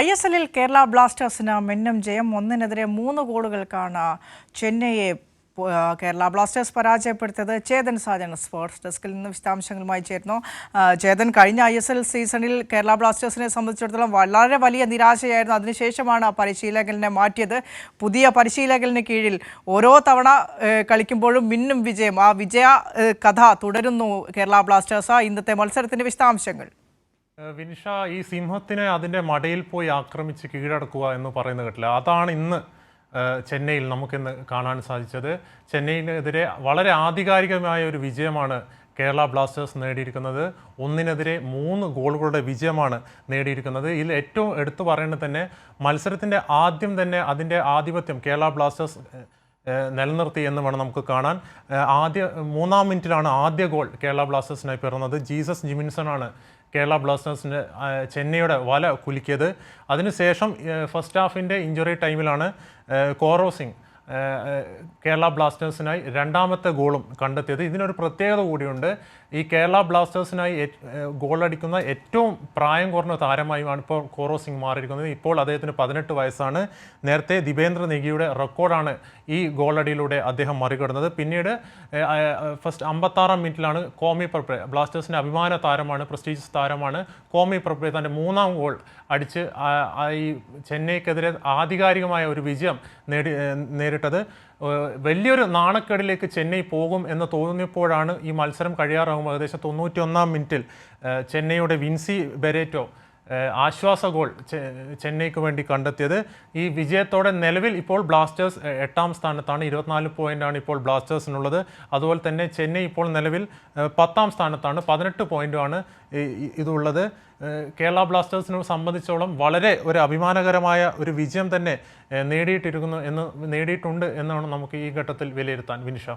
ISL-ൽ കേരള ബ്ലാസ്റ്റേഴ്സിന് മിന്നും ജയം 1-നെതിരെ 3 ഗോളുകൾക്കാണ് ചെന്നൈയെ കേരള ബ്ലാസ്റ്റേഴ്സ് പരാജയപ്പെടുത്തിയത്. ചേതൻ സാജൻ സ്പോർട്സ് ഡെസ്കിൽ നിന്ന് വിശദാംശങ്ങളുമായി ചേർന്നു. ചേതൻ, കഴിഞ്ഞ ISL സീസണിൽ കേരള ബ്ലാസ്റ്റേഴ്സിനെ സംബന്ധിച്ചിടത്തോളം വളരെ വലിയ നിരാശയായിരുന്നു. അതിനുശേഷമാണ് പരിശീലകനെ മാറ്റിയത്. പുതിയ പരിശീലകന് കീഴിൽ ഓരോ തവണ കളിക്കുമ്പോഴും മിന്നും വിജയം. ആ വിജയ കഥ തുടരുന്നു കേരള ബ്ലാസ്റ്റേഴ്സ്. ഇന്നത്തെ മത്സരത്തിന്റെ വിശദാംശങ്ങൾ. വിനിഷ, ഈ സിംഹത്തിനെ അതിൻ്റെ മടയിൽ പോയി ആക്രമിച്ച് കീഴടക്കുക എന്ന് പറയുന്നത് കേട്ടില്ല. അതാണ് ഇന്ന് ചെന്നൈയിൽ നമുക്കിന്ന് കാണാൻ സാധിച്ചത്. ചെന്നൈയിനെതിരെ വളരെ ആധികാരികമായ ഒരു വിജയമാണ് കേരള ബ്ലാസ്റ്റേഴ്സ് നേടിയിരിക്കുന്നത്. 1-നെതിരെ 3 ഗോളുകളുടെ വിജയമാണ് നേടിയിരിക്കുന്നത്. ഇതിൽ ഏറ്റവും എടുത്തു പറയേണ്ടത് തന്നെ മത്സരത്തിൻ്റെ ആദ്യം തന്നെ അതിൻ്റെ ആധിപത്യം കേരള ബ്ലാസ്റ്റേഴ്സ് നിലനിർത്തി എന്ന് വേണം നമുക്ക് കാണാൻ. 3-ാം മിനിറ്റിലാണ് ആദ്യ ഗോൾ കേരള ബ്ലാസ്റ്റേഴ്സിനായി പിറന്നത്. ജീസസ് ജിമിൻസൺ ആണ് കേരള ബ്ലാസ്റ്റേഴ്സിൻ്റെ ചെന്നൈയുടെ വല കുലുക്കിയത്. അതിനുശേഷം ഫസ്റ്റ് ഹാഫിൻ്റെ ഇഞ്ചുറി ടൈമിലാണ് കോറോ സിംഗ് കേരള ബ്ലാസ്റ്റേഴ്സിനായി 2ാമത്തെ ഗോളും കണ്ടെത്തിയത്. ഇതിനൊരു പ്രത്യേകത കൂടിയുണ്ട്. ഈ കേരള ബ്ലാസ്റ്റേഴ്സിനായി ഗോളടിക്കുന്ന ഏറ്റവും പ്രായം കുറഞ്ഞ താരമായാണ് ഇപ്പോൾ കോറോ സിംഗ് മാറിയിരിക്കുന്നത്. ഇപ്പോൾ അദ്ദേഹത്തിന് 18 വയസ്സാണ്. നേരത്തെ ദിബേന്ദ്ര നെഗിയുടെ റെക്കോർഡാണ് ഈ ഗോളടിയിലൂടെ അദ്ദേഹം മറികടന്നത്. പിന്നീട് ഫസ്റ്റ് 56-ാം മിനിറ്റിലാണ് കോമി പ്രപ്രെ, ബ്ലാസ്റ്റേഴ്സിൻ്റെ അഭിമാന താരമാണ്, പ്രസ്റ്റീജിയസ് താരമാണ് കോമി പ്രപ്രെ തൻ്റെ 3ാം ഗോൾ അടിച്ച് ഈ ചെന്നൈക്കെതിരെ ആധികാരികമായ ഒരു വിജയം നേരിട്ടത്. വലിയൊരു നാണക്കേടിലേക്ക് ചെന്നൈ പോകും എന്ന് തോന്നിയപ്പോഴാണ് ഈ മത്സരം കഴിയാറാകുമ്പോൾ ഏകദേശം 91-ാം മിനിറ്റിൽ ചെന്നൈയുടെ വിൻസി ബെരേറ്റോ ആശ്വാസ ഗോൾ ചെന്നൈക്ക് വേണ്ടി കണ്ടെത്തിയത്. ഈ വിജയത്തോടെ നിലവിൽ ഇപ്പോൾ ബ്ലാസ്റ്റേഴ്സ് 8ാം സ്ഥാനത്താണ്. 24 പോയിൻ്റാണ് ഇപ്പോൾ ബ്ലാസ്റ്റേഴ്സിനുള്ളത്. അതുപോലെ തന്നെ ചെന്നൈ ഇപ്പോൾ നിലവിൽ 10ാം സ്ഥാനത്താണ്. 18 പോയിൻ്റാണ് ഇതുള്ളത്. കേരള ബ്ലാസ്റ്റേഴ്സിനെ സംബന്ധിച്ചോളം വളരെ ഒരു അഭിമാനകരമായ ഒരു വിജയം തന്നെ നേടിയിട്ടുണ്ട് എന്നാണ് നമുക്ക് ഈ ഘട്ടത്തിൽ വിലയിരുത്താൻ. വിനിഷ.